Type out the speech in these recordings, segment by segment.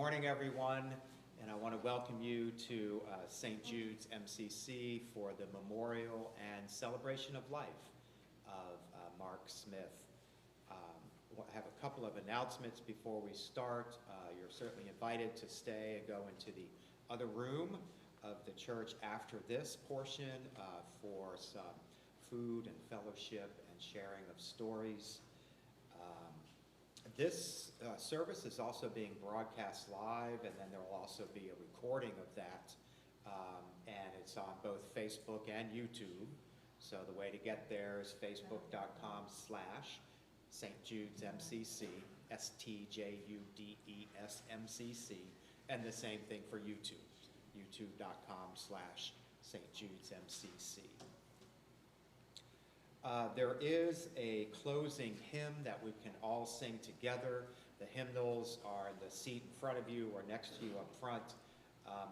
morning, everyone, and I want to welcome you to St. Jude's MCC for the memorial and celebration of life of Mark Smith. I have a couple of announcements before we start. You're certainly invited to stay and go into the other room of the church after this portion for some food and fellowship and sharing of stories. This service is also being broadcast live, and then there will also be a recording of that, and it's on both Facebook and YouTube. So the way to get there is facebook.com/St. Jude's MCC, STJUDES and the same thing for YouTube, youtube.com/St. Jude's MCC. There is a closing hymn that we can all sing together. The hymnals are in the seat in front of you or next to you up front.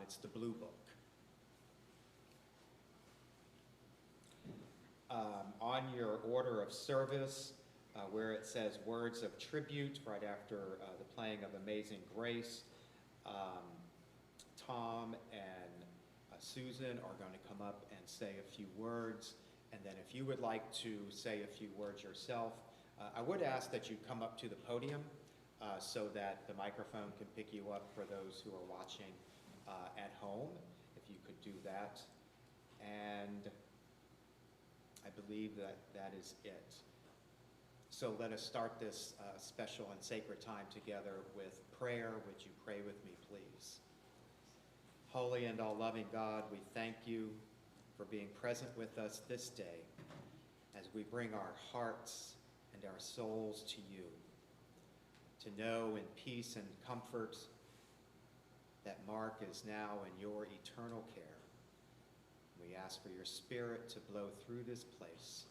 It's the Blue Book. On your order of service, where it says words of tribute right after the playing of Amazing Grace, Tom and Susan are going to come up and say a few words. And then if you would like to say a few words yourself, I would ask that you come up to the podium so that the microphone can pick you up for those who are watching at home, if you could do that. And I believe that that is it. So let us start this special and sacred time together with prayer. Would you pray with me, please? Holy and all-loving God, we thank you for being present with us this day as we bring our hearts and our souls to you, to know in peace and comfort that Mark is now in your eternal care. We ask for your Spirit to blow through this place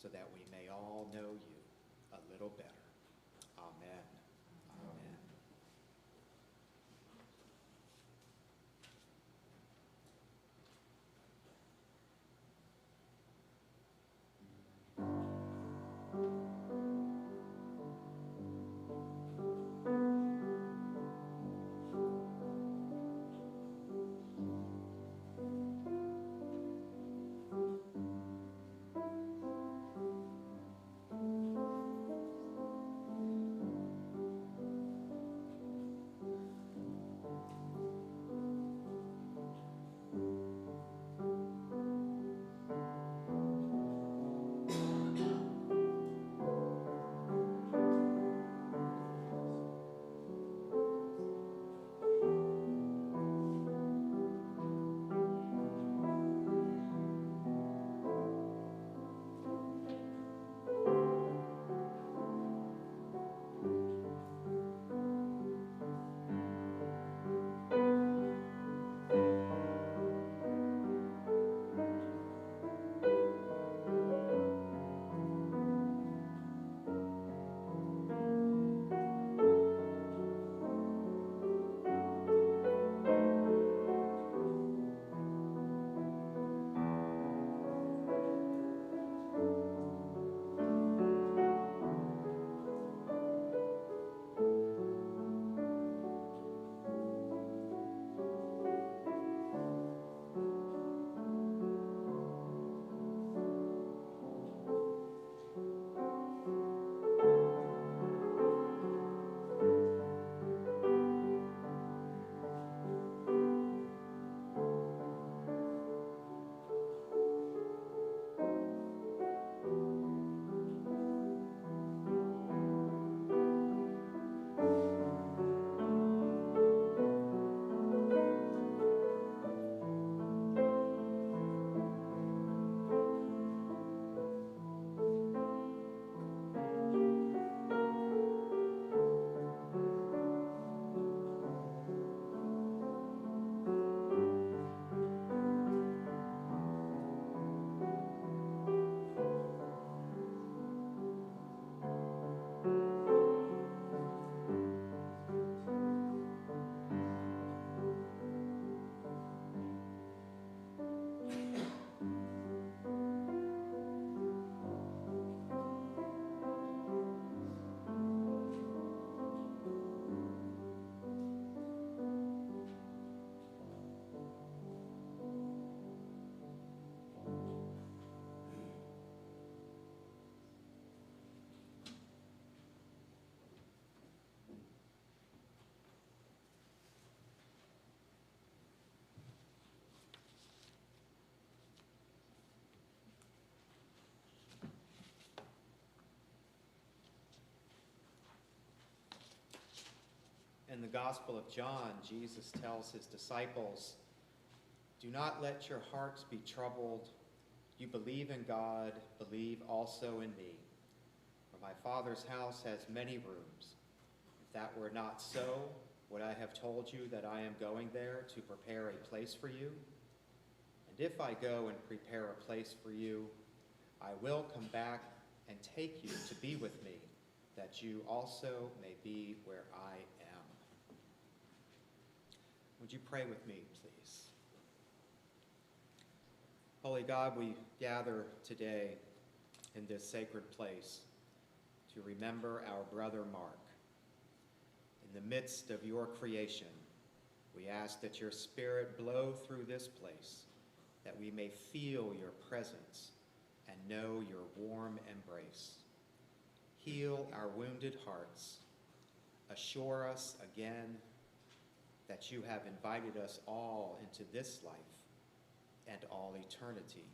so that we may all know you a little better. Amen. Amen. in the Gospel of John, Jesus tells his disciples, "Do not let your hearts be troubled. You believe in God, believe also in me. For my Father's house has many rooms. If that were not so, would I have told you that I am going there to prepare a place for you? And if I go and prepare a place for you, I will come back and take you to be with me, that you also may be where I am." Would you pray with me, please? Holy God, we gather today in this sacred place to remember our brother Mark. In the midst of your creation, we ask that your Spirit blow through this place, that we may feel your presence and know your warm embrace. Heal our wounded hearts. Assure us again that you have invited us all into this life and all eternity.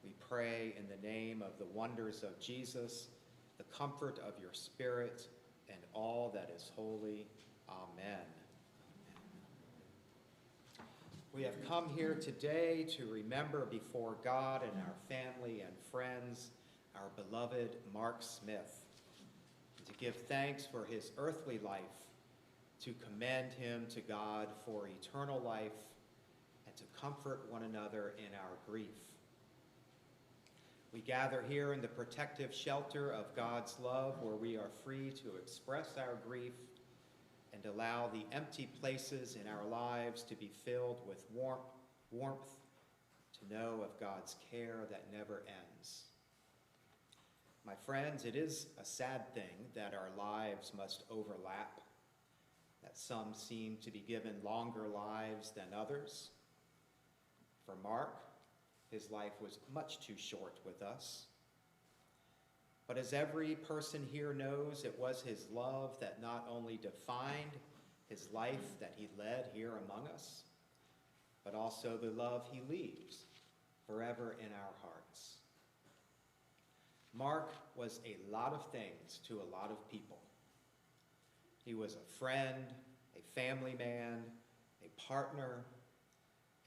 We pray in the name of the wonders of Jesus, the comfort of your Spirit, and all that is holy. Amen. We have come here today to remember before God and our family and friends our beloved Mark Smith, and to give thanks for his earthly life, to commend him to God for eternal life, and to comfort one another in our grief. We gather here in the protective shelter of God's love, where we are free to express our grief and allow the empty places in our lives to be filled with warmth, to know of God's care that never ends. My friends, it is a sad thing that our lives must overlap, that some seem to be given longer lives than others. For Mark, his life was much too short with us. But as every person here knows, it was his love that not only defined his life that he led here among us, but also the love he leaves forever in our hearts. Mark was a lot of things to a lot of people. He was a friend, a family man, a partner,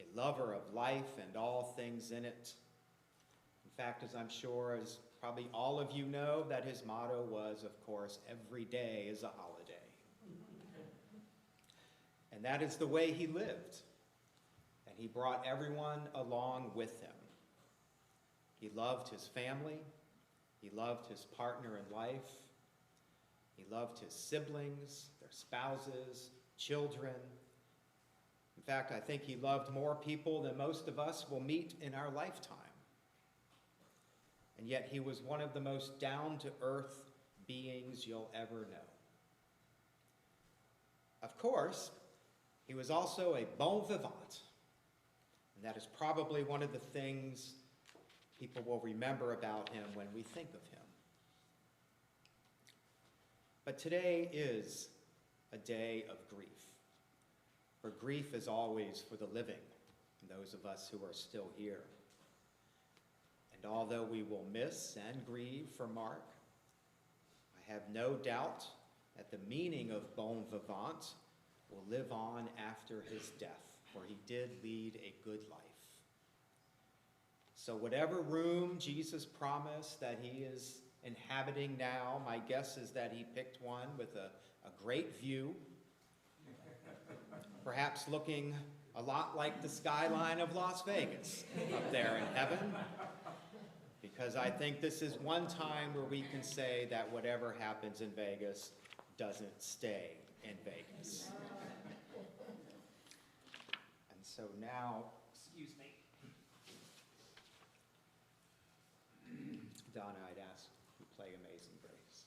a lover of life and all things in it. In fact, as I'm sure as probably all of you know, that his motto was, of course, every day is a holiday. And that is the way he lived. And he brought everyone along with him. He loved his family. He loved his partner in life. He loved his siblings, their spouses, children. In fact, I think he loved more people than most of us will meet in our lifetime. And yet he was one of the most down-to-earth beings you'll ever know. Of course, he was also a bon vivant, and that is probably one of the things people will remember about him when we think of him. But today is a day of grief. For grief is always for the living, and those of us who are still here. And although we will miss and grieve for Mark, I have no doubt that the meaning of bon vivant will live on after his death, for he did lead a good life. So whatever room Jesus promised that he is inhabiting now, my guess is that he picked one with a great view, perhaps looking a lot like the skyline of Las Vegas up there in heaven, because I think this is one time where we can say that whatever happens in Vegas doesn't stay in Vegas. And so now, excuse me, Donna, I'd ask you play Amazing Grace.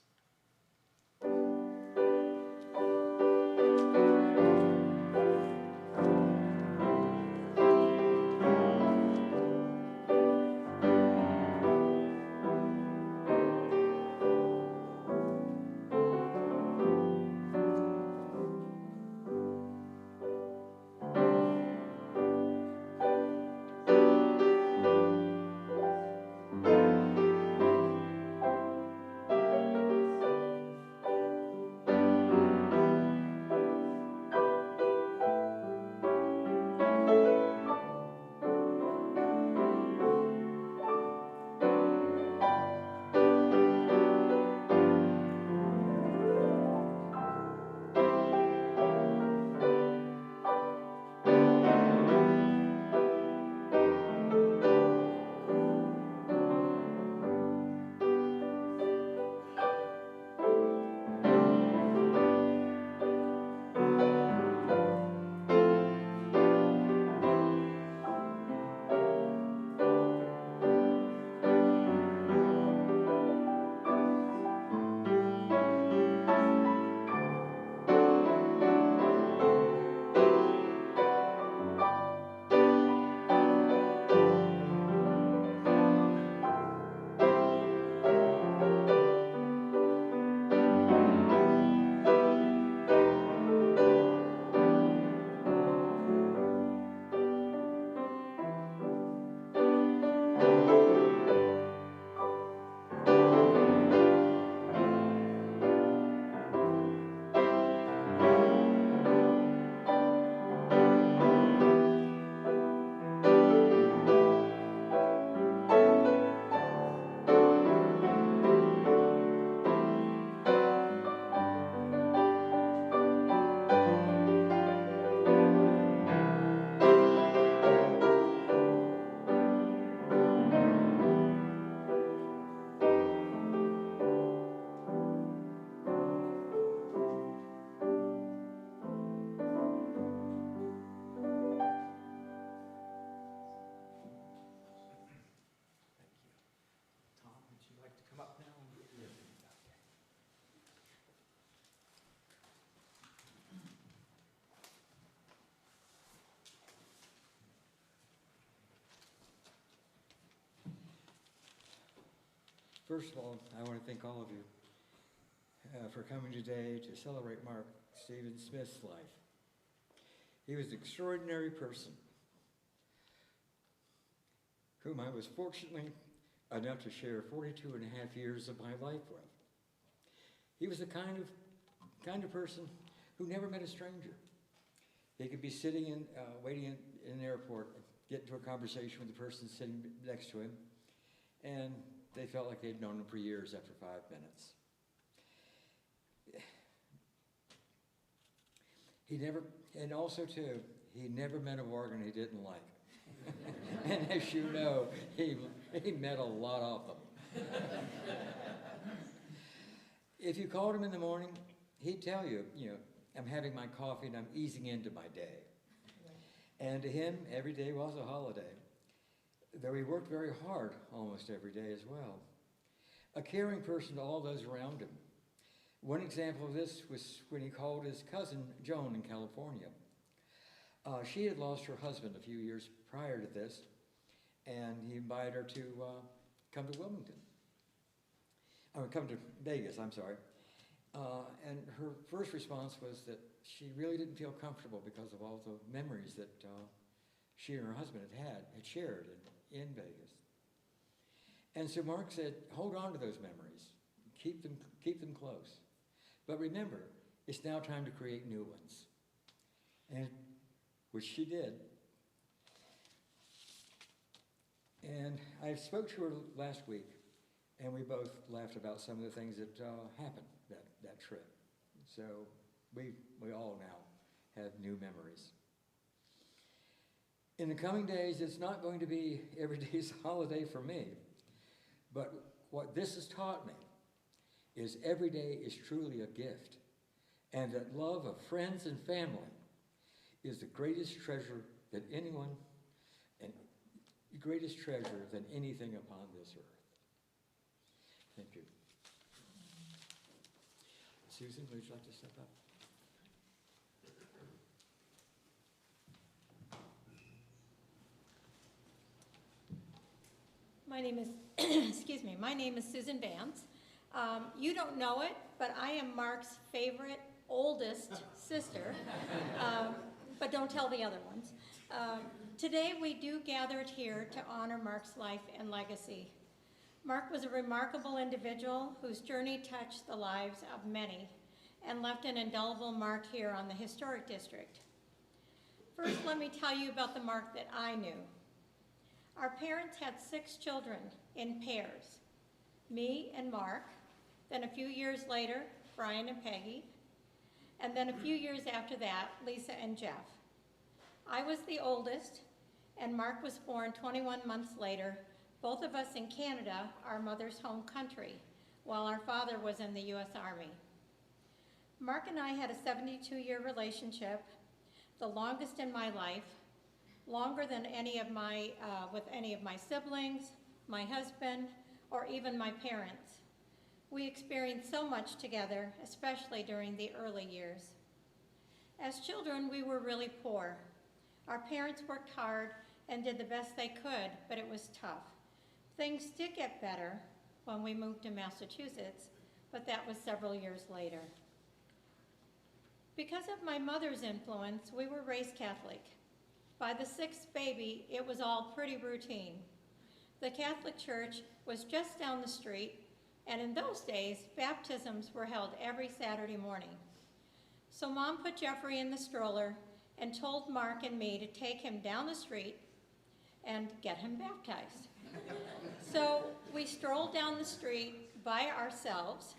First of all, I want to thank all of you for coming today to celebrate Mark Stephen Smith's life. He was an extraordinary person whom I was fortunately enough to share 42 and a half years of my life with. He was the kind of person who never met a stranger. He could be sitting waiting in an airport, get into a conversation with the person sitting next to him, and they felt like they'd known him for years after 5 minutes. And also too, he never met a organ he didn't like. And as you know, he met a lot of them. If you called him in the morning, he'd tell you, I'm having my coffee and I'm easing into my day. And to him, every day was a holiday, though he worked very hard almost every day as well. A caring person to all those around him. One example of this was when he called his cousin, Joan, in California. She had lost her husband a few years prior to this, and he invited her to come to Wilmington. Come to Vegas, I'm sorry. And her first response was that she really didn't feel comfortable because of all the memories that she and her husband had shared in Vegas. And so Mark said, hold on to those memories. Keep them close. But remember, it's now time to create new ones. And which she did. And I spoke to her last week, and we both laughed about some of the things that happened that trip. So we all now have new memories. In the coming days, it's not going to be every day's holiday for me, but what this has taught me is every day is truly a gift, and that love of friends and family is the greatest treasure that anyone, and the greatest treasure than anything upon this earth. Thank you. Susan, would you like to step up? My name is, excuse me, my name is Susan Vance. You don't know it, but I am Mark's favorite, oldest sister, but don't tell the other ones. Today we do gather here to honor Mark's life and legacy. Mark was a remarkable individual whose journey touched the lives of many and left an indelible mark here on the Historic District. First, let me tell you about the Mark that I knew. Our parents had 6 children in pairs, me and Mark, then a few years later, Brian and Peggy, and then a few years after that, Lisa and Jeff. I was the oldest, and Mark was born 21 months later, both of us in Canada, our mother's home country, while our father was in the U.S. Army. Mark and I had a 72-year relationship, the longest in my life, longer than with any of my siblings, my husband, or even my parents. We experienced so much together, especially during the early years. As children, we were really poor. Our parents worked hard and did the best they could, but it was tough. Things did get better when we moved to Massachusetts, but that was several years later. Because of my mother's influence, we were raised Catholic. By the 6th baby, it was all pretty routine. The Catholic Church was just down the street, and in those days, baptisms were held every Saturday morning. So Mom put Jeffrey in the stroller and told Mark and me to take him down the street and get him baptized. So we strolled down the street by ourselves,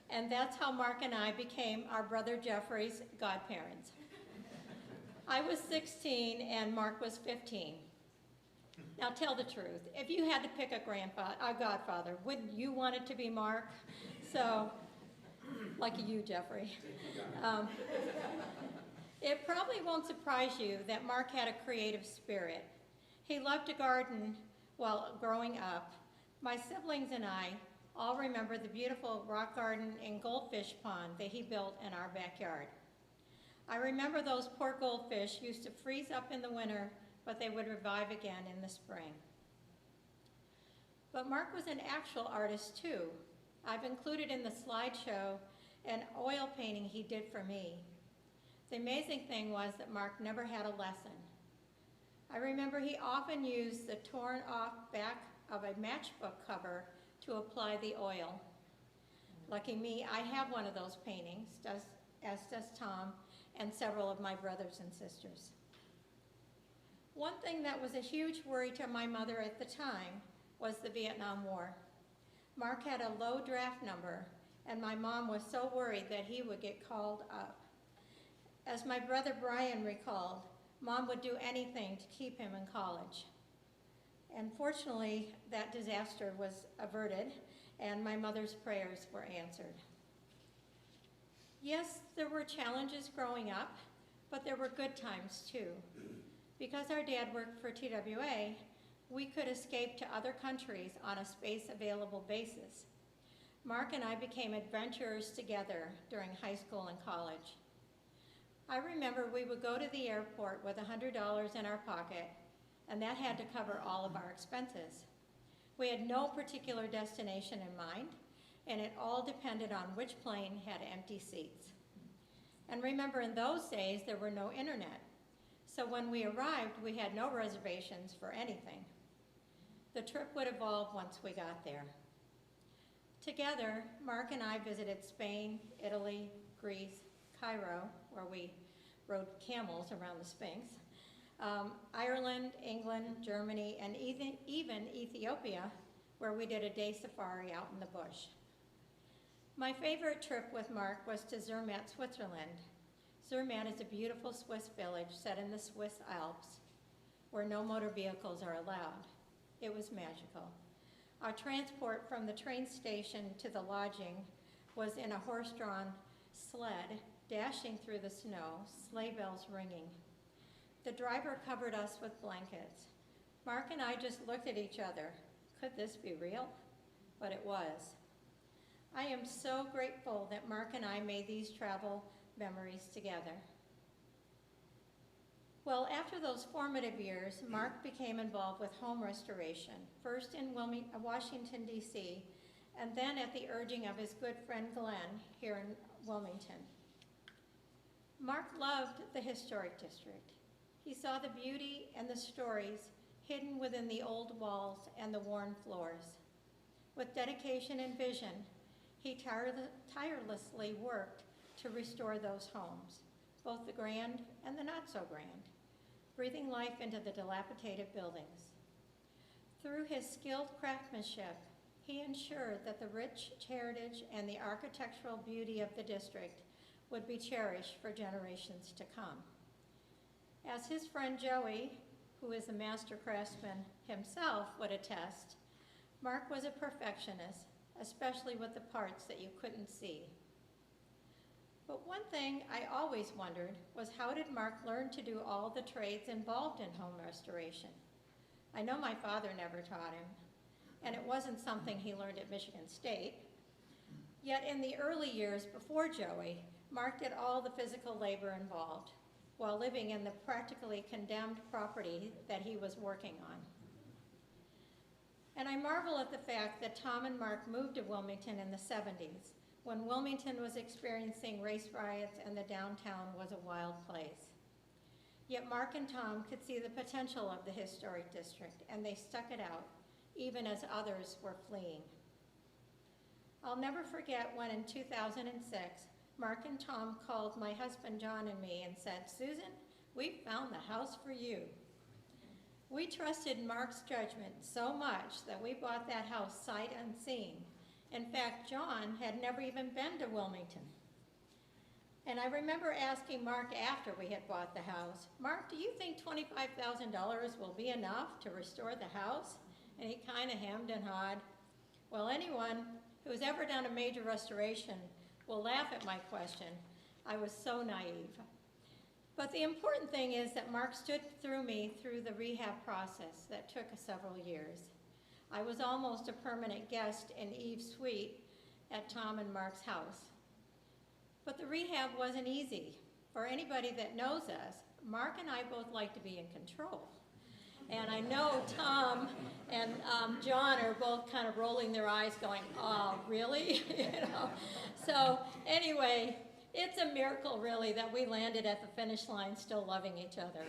and that's how Mark and I became our brother Jeffrey's godparents. I was 16 and Mark was 15. Now tell the truth, if you had to pick a godfather, wouldn't you want it to be Mark? So, lucky you, Jeffrey. It probably won't surprise you that Mark had a creative spirit. He loved to garden while growing up. My siblings and I all remember the beautiful rock garden and goldfish pond that he built in our backyard. I remember those poor goldfish used to freeze up in the winter, but they would revive again in the spring. But Mark was an actual artist too. I've included in the slideshow an oil painting he did for me. The amazing thing was that Mark never had a lesson. I remember he often used the torn off back of a matchbook cover to apply the oil. Lucky me, I have one of those paintings, as does Tom and several of my brothers and sisters. One thing that was a huge worry to my mother at the time was the Vietnam War. Mark had a low draft number, and my mom was so worried that he would get called up. As my brother Brian recalled, Mom would do anything to keep him in college. And fortunately, that disaster was averted, and my mother's prayers were answered. Yes, there were challenges growing up, but there were good times too. Because our dad worked for TWA, we could escape to other countries on a space-available basis. Mark and I became adventurers together during high school and college. I remember we would go to the airport with $100 in our pocket, and that had to cover all of our expenses. We had no particular destination in mind, and it all depended on which plane had empty seats. And remember, in those days, there were no internet. So when we arrived, we had no reservations for anything. The trip would evolve once we got there. Together, Mark and I visited Spain, Italy, Greece, Cairo, where we rode camels around the Sphinx, Ireland, England, Germany, and even Ethiopia, where we did a day safari out in the bush. My favorite trip with Mark was to Zermatt, Switzerland. Zermatt is a beautiful Swiss village set in the Swiss Alps, where no motor vehicles are allowed. It was magical. Our transport from the train station to the lodging was in a horse-drawn sled, dashing through the snow, sleigh bells ringing. The driver covered us with blankets. Mark and I just looked at each other. Could this be real? But it was. I am so grateful that Mark and I made these travel memories together. Well, after those formative years, Mark became involved with home restoration, first in Washington, D.C., and then at the urging of his good friend Glenn here in Wilmington. Mark loved the historic district. He saw the beauty and the stories hidden within the old walls and the worn floors. With dedication and vision, he tirelessly worked to restore those homes, both the grand and the not so grand, breathing life into the dilapidated buildings. Through his skilled craftsmanship, he ensured that the rich heritage and the architectural beauty of the district would be cherished for generations to come. As his friend Joey, who is a master craftsman himself, would attest, Mark was a perfectionist, especially with the parts that you couldn't see. But one thing I always wondered was, how did Mark learn to do all the trades involved in home restoration? I know my father never taught him, and it wasn't something he learned at Michigan State. Yet in the early years before Joey, Mark did all the physical labor involved while living in the practically condemned property that he was working on. And I marvel at the fact that Tom and Mark moved to Wilmington in the 70s, when Wilmington was experiencing race riots and the downtown was a wild place. Yet Mark and Tom could see the potential of the historic district, and they stuck it out, even as others were fleeing. I'll never forget when in 2006, Mark and Tom called my husband John and me and said, "Susan, we found the house for you." We trusted Mark's judgment so much that we bought that house sight unseen. In fact, John had never even been to Wilmington. And I remember asking Mark after we had bought the house, "Mark, do you think $25,000 will be enough to restore the house?" And he kind of hemmed and hawed. Well, anyone who's ever done a major restoration will laugh at my question. I was so naive. But the important thing is that Mark stood through me through the rehab process that took several years. I was almost a permanent guest in Eve's suite at Tom and Mark's house. But the rehab wasn't easy. For anybody that knows us, Mark and I both like to be in control. And I know Tom and John are both kind of rolling their eyes going, oh, really? So anyway, it's a miracle really that we landed at the finish line still loving each other,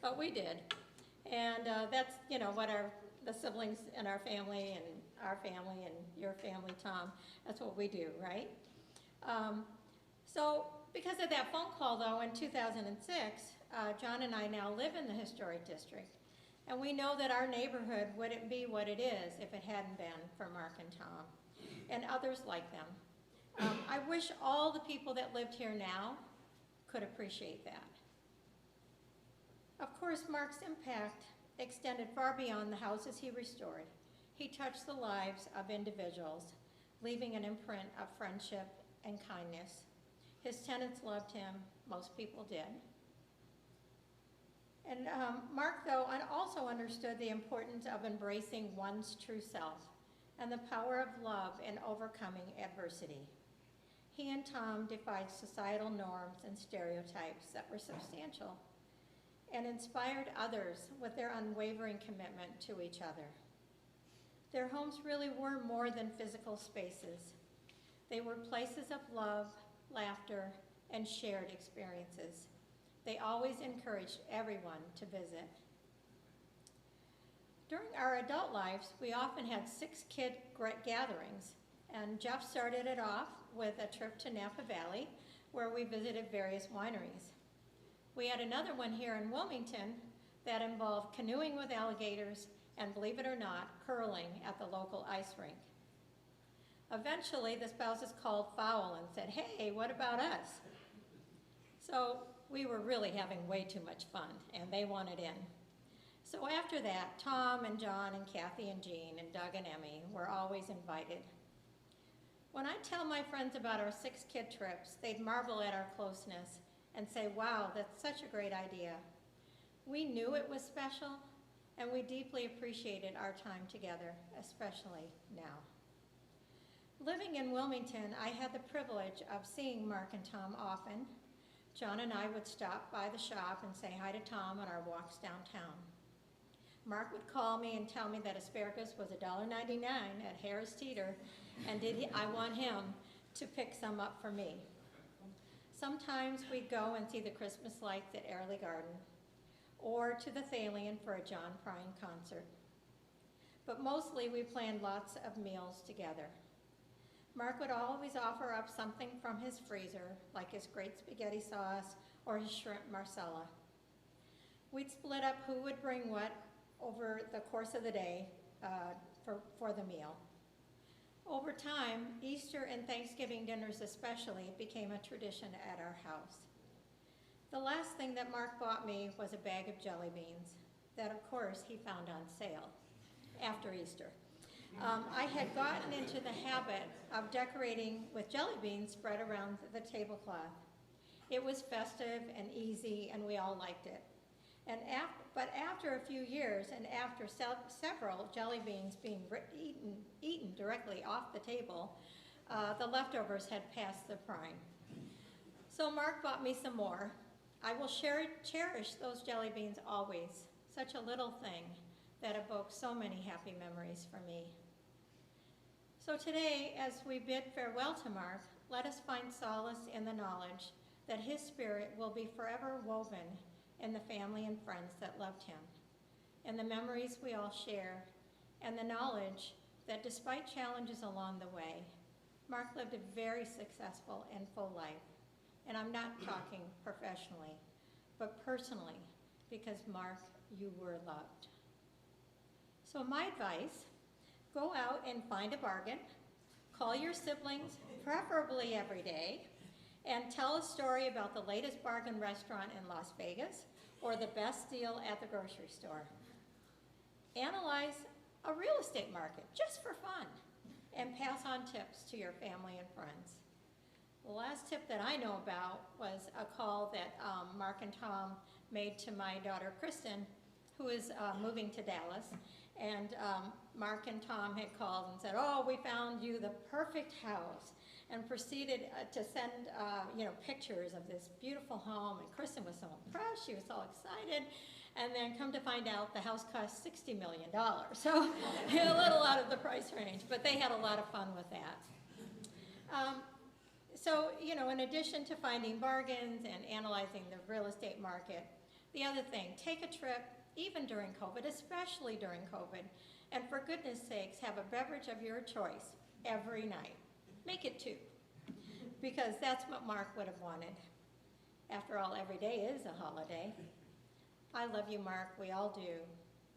but we did. And that's, what the siblings in our family and your family, Tom, that's what we do, right? So because of that phone call though, in 2006, John and I now live in the historic district. And we know that our neighborhood wouldn't be what it is if it hadn't been for Mark and Tom and others like them. I wish all the people that lived here now could appreciate that. Of course, Mark's impact extended far beyond the houses he restored. He touched the lives of individuals, leaving an imprint of friendship and kindness. His tenants loved him, most people did. And Mark, though, also understood the importance of embracing one's true self and the power of love in overcoming adversity. He and Tom defied societal norms and stereotypes that were substantial and inspired others with their unwavering commitment to each other. Their homes really were more than physical spaces. They were places of love, laughter, and shared experiences. They always encouraged everyone to visit. During our adult lives, we often had 6 kid gatherings, and Jeff started it off with a trip to Napa Valley, where we visited various wineries. We had another one here in Wilmington that involved canoeing with alligators and, believe it or not, curling at the local ice rink. Eventually, the spouses called foul and said, hey, what about us? So we were really having way too much fun, and they wanted in. So after that, Tom and John and Kathy and Jean and Doug and Emmy were always invited. When I tell my friends about our 6 kid trips, they'd marvel at our closeness and say, wow, that's such a great idea. We knew it was special, and we deeply appreciated our time together, especially now. Living in Wilmington, I had the privilege of seeing Mark and Tom often. John and I would stop by the shop and say hi to Tom on our walks downtown. Mark would call me and tell me that asparagus was $1.99 at Harris Teeter, and I want him to pick some up for me. Sometimes we'd go and see the Christmas lights at Airlie Garden, or to the Thalian for a John Prine concert. But mostly we planned lots of meals together. Mark would always offer up something from his freezer, like his great spaghetti sauce or his shrimp marsala. We'd split up who would bring what over the course of the day for the meal. Over time, Easter and Thanksgiving dinners especially became a tradition at our house. The last thing that Mark bought me was a bag of jelly beans that, of course, he found on sale after Easter. I had gotten into the habit of decorating with jelly beans spread around the tablecloth. It was festive and easy, and we all liked it. But after a few years, and after several jelly beans being eaten directly off the table, the leftovers had passed the prime. So Mark bought me some more. I will cherish those jelly beans always, such a little thing that evokes so many happy memories for me. So today, as we bid farewell to Mark, let us find solace in the knowledge that his spirit will be forever woven in the family and friends that loved him, and the memories we all share, and the knowledge that despite challenges along the way, Mark lived a very successful and full life. And I'm not talking professionally, but personally, because Mark, you were loved. So my advice, go out and find a bargain, call your siblings, preferably every day, and tell a story about the latest bargain restaurant in Las Vegas or the best deal at the grocery store. Analyze a real estate market just for fun and pass on tips to your family and friends. The last tip that I know about was a call that Mark and Tom made to my daughter Kristen, who is moving to Dallas. And Mark and Tom had called and said, oh, we found you the perfect house, and proceeded to send pictures of this beautiful home. And Kristen was so impressed, she was so excited. And then come to find out, the house cost $60 million. So a little out of the price range, but they had a lot of fun with that. So, you know, in addition to finding bargains and analyzing the real estate market, the other thing, take a trip, even during COVID, especially during COVID, and for goodness sakes, have a beverage of your choice every night. Make it 2, because that's what Mark would have wanted. After all, every day is a holiday. I love you, Mark, we all do,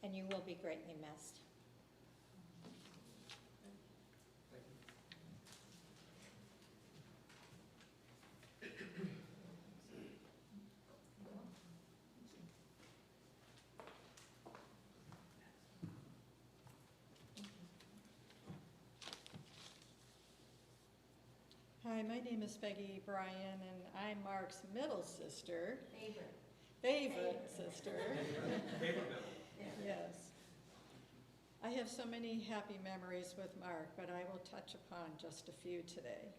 and you will be greatly missed. Hi, my name is Peggy Bryan, and I'm Mark's middle sister. Favorite sister. Yes. I have so many happy memories with Mark, but I will touch upon just a few today.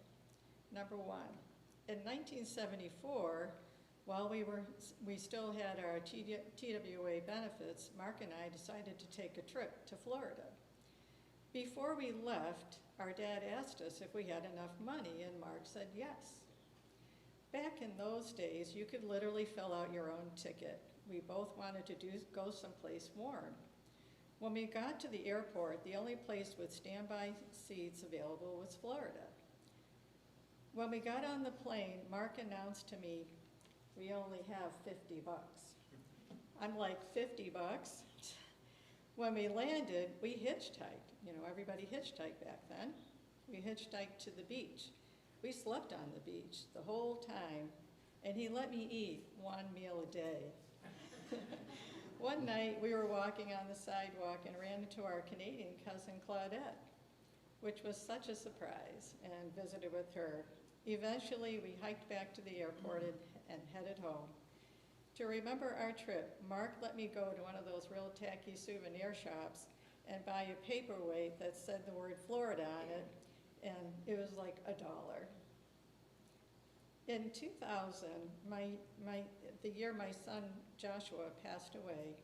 Number 1, in 1974, while we still had our TWA benefits, Mark and I decided to take a trip to Florida. Before we left, our dad asked us if we had enough money, and Mark said yes. Back in those days, you could literally fill out your own ticket. We both wanted to go someplace warm. When we got to the airport, the only place with standby seats available was Florida. When we got on the plane, Mark announced to me, "We only have 50 bucks." I'm like, 50 bucks? When we landed, we hitchhiked. You know, everybody hitchhiked back then. We hitchhiked to the beach. We slept on the beach the whole time, and he let me eat 1 meal a day. One night, we were walking on the sidewalk and ran into our Canadian cousin, Claudette, which was such a surprise, and visited with her. Eventually, we hiked back to the airport and headed home. To remember our trip, Mark let me go to one of those real tacky souvenir shops and buy a paperweight that said the word Florida on it, and it was like $1. In 2000, the year my son Joshua passed away,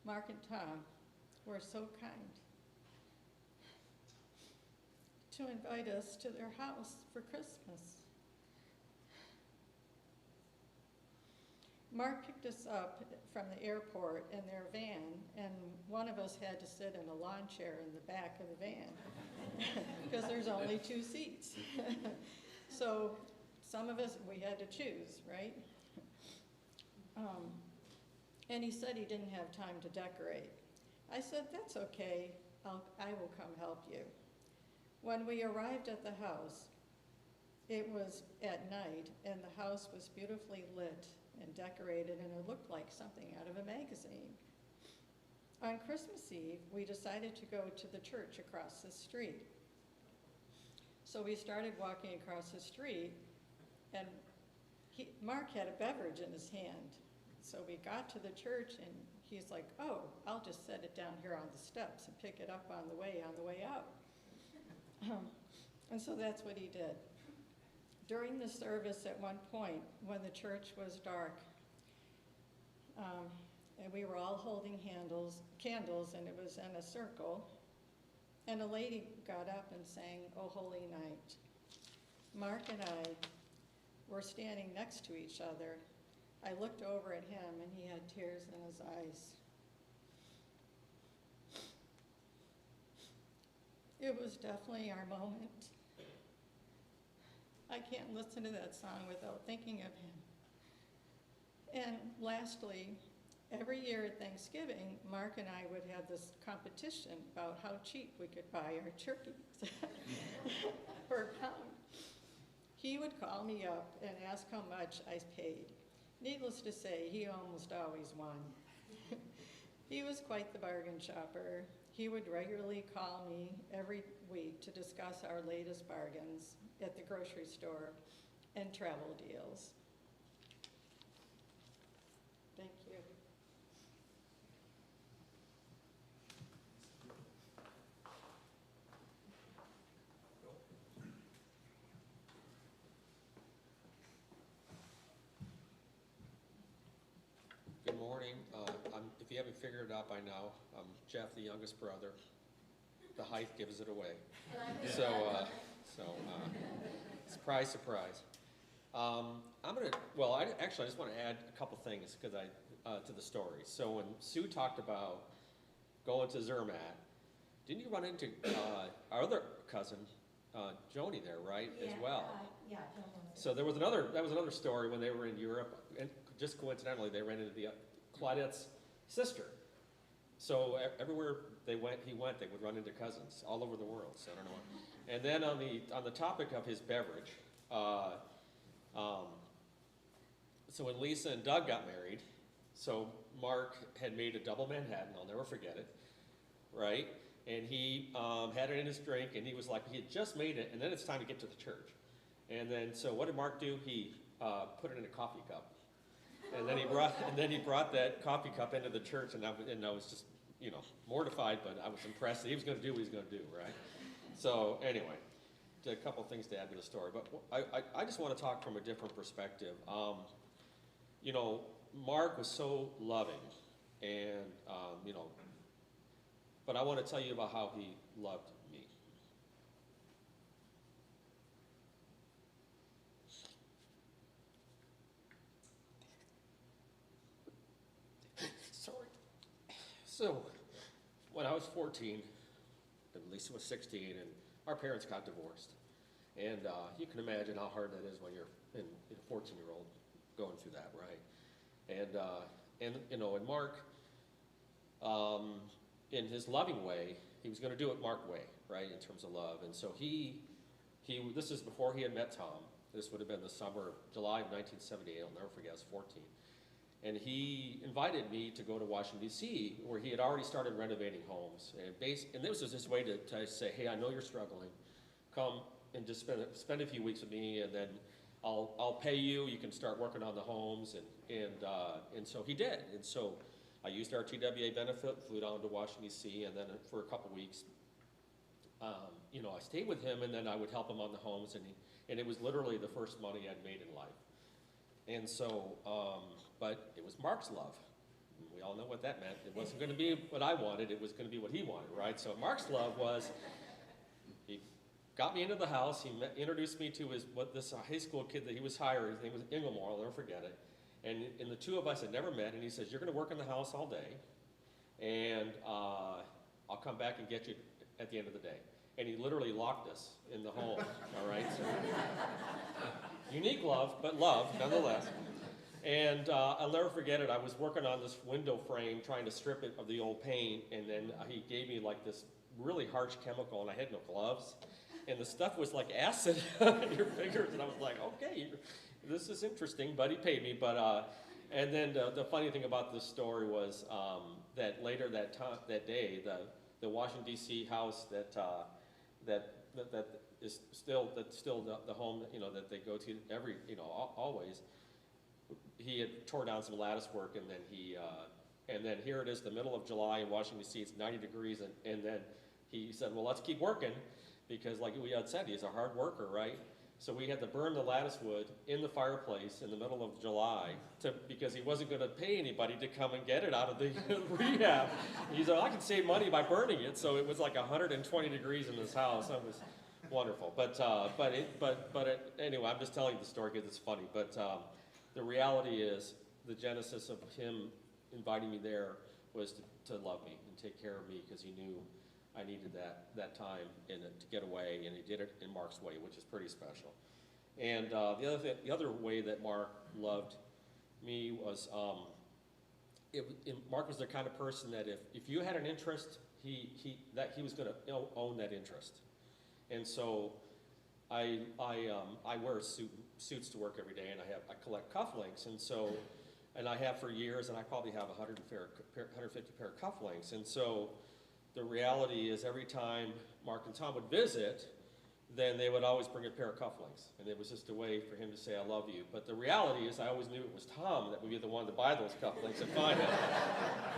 Mark and Tom were so kind to invite us to their house for Christmas. Mark picked us up from the airport in their van, and one of us had to sit in a lawn chair in the back of the van because there's only 2 seats. So some of us, we had to choose, right? And he said he didn't have time to decorate. I said, "That's okay, I will come help you." When we arrived at the house, it was at night, and the house was beautifully lit and decorated, and it looked like something out of a magazine. On Christmas Eve, we decided to go to the church across the street. So we started walking across the street, and Mark had a beverage in his hand. So we got to the church, and he's like, "Oh, I'll just set it down here on the steps and pick it up on the way out." And so that's what he did. During the service at one point, when the church was dark, and we were all holding candles, and it was in a circle, and a lady got up and sang, "O Holy Night." Mark and I were standing next to each other. I looked over at him, and he had tears in his eyes. It was definitely our moment. I can't listen to that song without thinking of him. And lastly, every year at Thanksgiving, Mark and I would have this competition about how cheap we could buy our turkeys per pound. He would call me up and ask how much I paid. Needless to say, he almost always won. He was quite the bargain shopper. He would regularly call me every week to discuss our latest bargains at the grocery store and travel deals. Thank you. Good morning. figured it out by now. I'm Jeff, the youngest brother. The height gives it away. Surprise, surprise. I just want to add a couple things to the story. So when Sue talked about going to Zermatt, didn't you run into our other cousin, Joni there, right, as well? Yeah, So that was another story when they were in Europe, and just coincidentally, they ran into Claudette's sister. So everywhere he went, they would run into cousins all over the world. So I don't know. And then on the topic of his beverage, so when Lisa and Doug got married, so Mark had made a double Manhattan. I'll never forget it, right? And he had it in his drink, and he was like, he had just made it, and then it's time to get to the church. And then, so what did Mark do? He put it in a coffee cup. And then he brought that coffee cup into the church, and I was just, mortified, but I was impressed that he was going to do what he was going to do, right? So anyway, a couple things to add to the story, but I just want to talk from a different perspective. Mark was so loving, and but I want to tell you about how he loved me. Sorry. So, when I was 14, and Lisa was 16, and our parents got divorced. And you can imagine how hard that is when you're a 14-year-old going through that, right? And Mark, in his loving way, he was going to do it Mark way, right, in terms of love. And so this is before he had met Tom. This would have been the summer, July of 1978. I'll never forget, I was 14. And he invited me to go to Washington, D.C., where he had already started renovating homes. And this was his way to say, hey, I know you're struggling. Come and just spend a few weeks with me, and then I'll pay you. You can start working on the homes. And so he did. And so I used our TWA benefit, flew down to Washington, D.C., and then for a couple weeks, I stayed with him, and then I would help him on the homes. And it was literally the first money I'd made in life. And so, but it was Mark's love. We all know what that meant. It wasn't going to be what I wanted. It was going to be what he wanted, right? So Mark's love was, he got me into the house. He introduced me to this high school kid that he was hiring. His name was Inglemore. I'll never forget it. And the two of us had never met. And he says, you're going to work in the house all day, and I'll come back and get you at the end of the day. And he literally locked us in the home, all right? So, unique love, but love nonetheless. And I'll never forget it. I was working on this window frame, trying to strip it of the old paint, and then he gave me like this really harsh chemical, and I had no gloves. And the stuff was like acid on your fingers, and I was like, okay, this is interesting, but he paid me. And then the funny thing about this story was that later that day, the Washington D.C. house that is still the home that they go to always. He had tore down some lattice work, and then here it is, the middle of July in Washington D.C. It's 90 degrees, and then he said, well, let's keep working, because like we had said, he's a hard worker, right? So we had to burn the lattice wood in the fireplace in the middle of July because he wasn't going to pay anybody to come and get it out of the rehab. He said, I can save money by burning it. So it was like 120 degrees in this house. It was wonderful. Anyway, I'm just telling you the story because it's funny. But the reality is, the genesis of him inviting me there was to love me and take care of me, because he knew I needed that time to get away, and he did it in Mark's way, which is pretty special. And the other way that Mark loved me was, Mark was the kind of person that if you had an interest, he was going to own that interest. And so I wear suits to work every day, and I collect cufflinks, and I have for years, and I probably have 150 pair of cufflinks. And so the reality is, every time Mark and Tom would visit, then they would always bring a pair of cufflinks, and it was just a way for him to say, I love you. But the reality is, I always knew it was Tom that would be the one to buy those cufflinks and find it.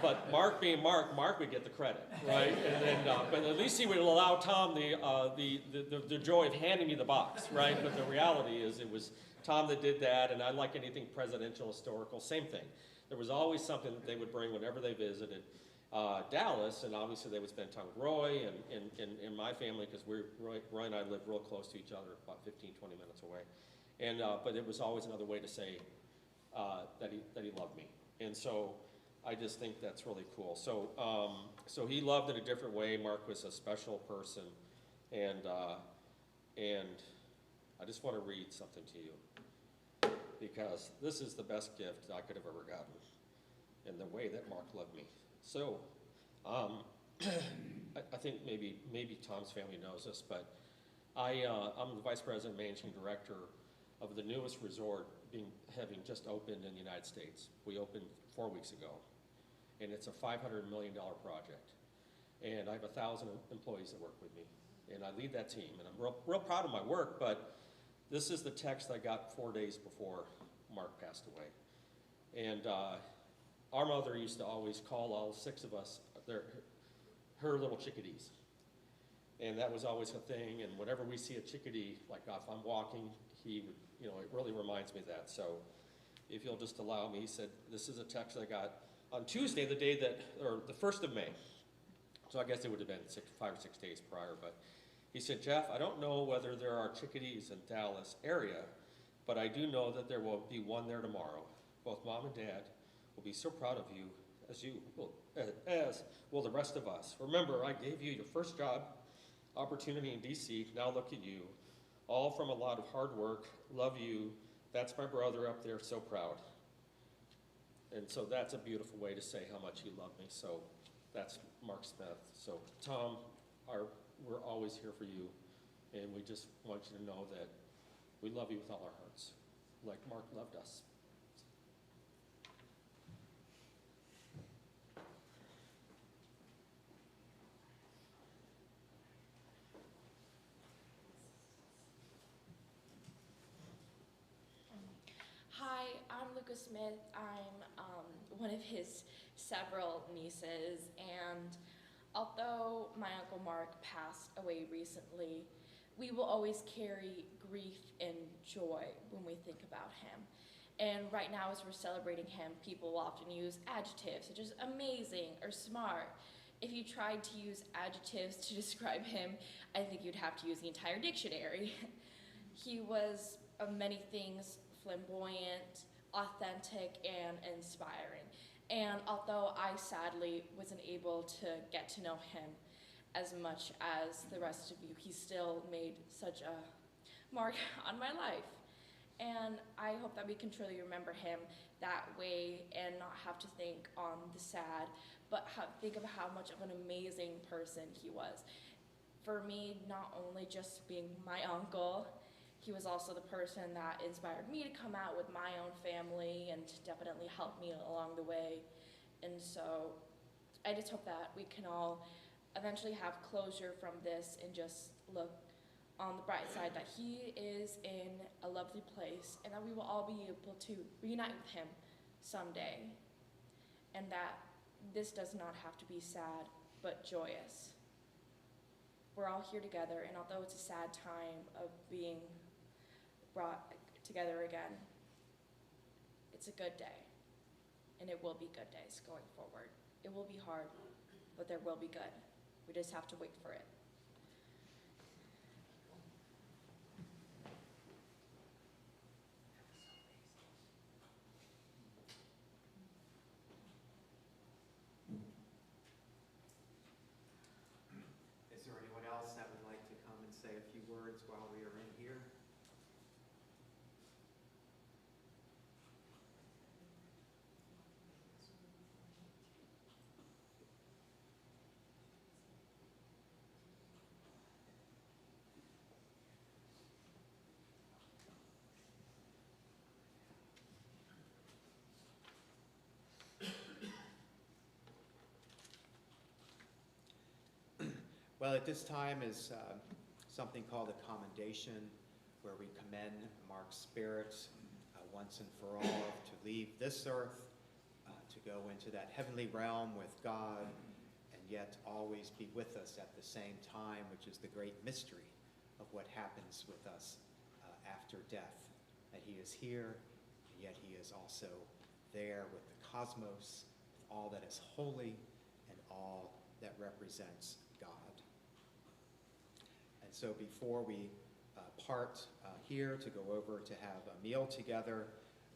But Mark being Mark would get the credit, right? And then, but at least he would allow Tom the joy of handing me the box, right? But the reality is, it was Tom that did that, and I like anything presidential, historical, same thing. there was always something that they would bring whenever they visited Dallas, and obviously they would spend time with Roy and my family, because Roy and I live real close to each other, about 15, 20 minutes away. And, but it was always another way to say that he loved me. And so I just think that's really cool. So, so he loved in a different way. Mark was a special person, and I just want to read something to you, because this is the best gift I could have ever gotten, in the way that Mark loved me. So, I think maybe Tom's family knows this, but I'm the vice president, managing director of the newest resort having just opened in the United States. We opened 4 weeks ago, and it's a $500 million project. And I have 1,000 employees that work with me, and I lead that team, and I'm real proud of my work, but this is the text I got 4 days before Mark passed away. And our mother used to always call all 6 of us her little chickadees. And that was always a thing, and whenever we see a chickadee, like if I'm walking, he would, you know, it really reminds me of that. So if you'll just allow me, he said, this is a text I got on Tuesday, the day that, or the 1st of May. So I guess it would have been 5 or 6 days prior, but he said, Jeff, I don't know whether there are chickadees in Dallas area, but I do know that there will be one there tomorrow. Both Mom and Dad will be so proud of you, as will the rest of us. Remember, I gave you your first job opportunity in DC. Now look at you. All from a lot of hard work. Love you. That's my brother up there, so proud. And so that's a beautiful way to say how much he loved me. So that's Mark Smith. So Tom, we're always here for you, and we just want you to know that we love you with all our hearts, like Mark loved us. Hi, I'm Lucas Smith. I'm one of his several nieces, and although my Uncle Mark passed away recently, we will always carry grief and joy when we think about him. And right now, as we're celebrating him, people will often use adjectives such as amazing or smart. If you tried to use adjectives to describe him, I think you'd have to use the entire dictionary. He was of many things, flamboyant, authentic, and inspiring. And although I sadly wasn't able to get to know him as much as the rest of you, he still made such a mark on my life. And I hope that we can truly remember him that way and not have to think on the sad, but think of how much of an amazing person he was. For me, not only just being my uncle, he was also the person that inspired me to come out with my own family and definitely helped me along the way. And so I just hope that we can all eventually have closure from this and just look on the bright side that he is in a lovely place and that we will all be able to reunite with him someday. And that this does not have to be sad, but joyous. We're all here together, and although it's a sad time of being brought together again, it's a good day, and it will be good days going forward. It will be hard, but there will be good. We just have to wait for it. Is there anyone else that would like to come and say a few words while we are in here? Well, at this time is something called a commendation, where we commend Mark's spirit once and for all to leave this earth, to go into that heavenly realm with God, and yet always be with us at the same time, which is the great mystery of what happens with us after death, that he is here, and yet he is also there with the cosmos, all that is holy, and all that represents God. And so before we part here to go over to have a meal together,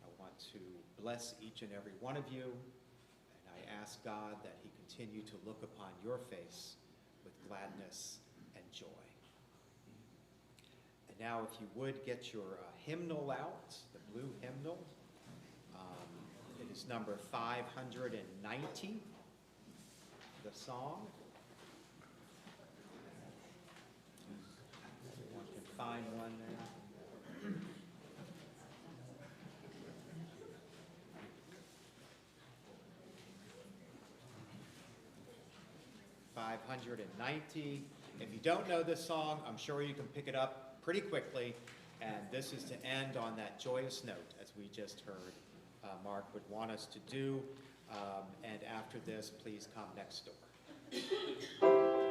I want to bless each and every one of you, and I ask God that he continue to look upon your face with gladness and joy. And now if you would get your hymnal out, the blue hymnal. It is number 590, the song. Everyone can find one there. 590. If you don't know this song, I'm sure you can pick it up pretty quickly. And this is to end on that joyous note, as we just heard Mark would want us to do. And after this, please come next door.